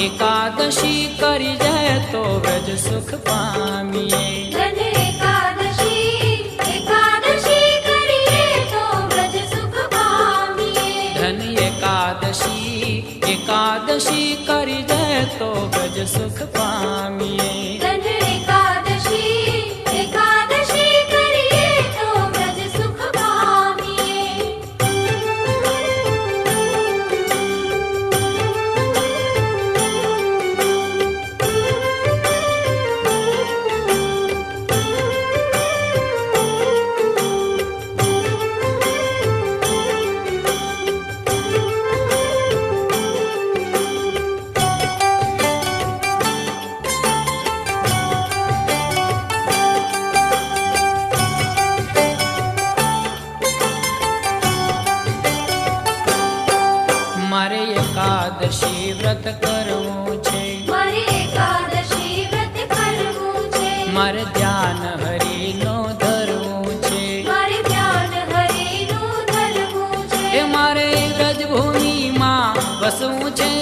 एकादशी करी जाए तो व्रज सुख पामिए। धन एकादशी करिए तो व्रज सुख पामिए। धन एकादशी करी जाए तो व्रज सुख पामिए। धन एकादशी करिए तो व्रज सुख पामिए। मारे एकादशी व्रत करवू छे। मारे एकादशी व्रत करवू छे। मारे ध्यान हरिनो धरवू छे। मारे ध्यान हरिनो धरवू छे। ए मारे व्रज भूमि मां वसवू छे।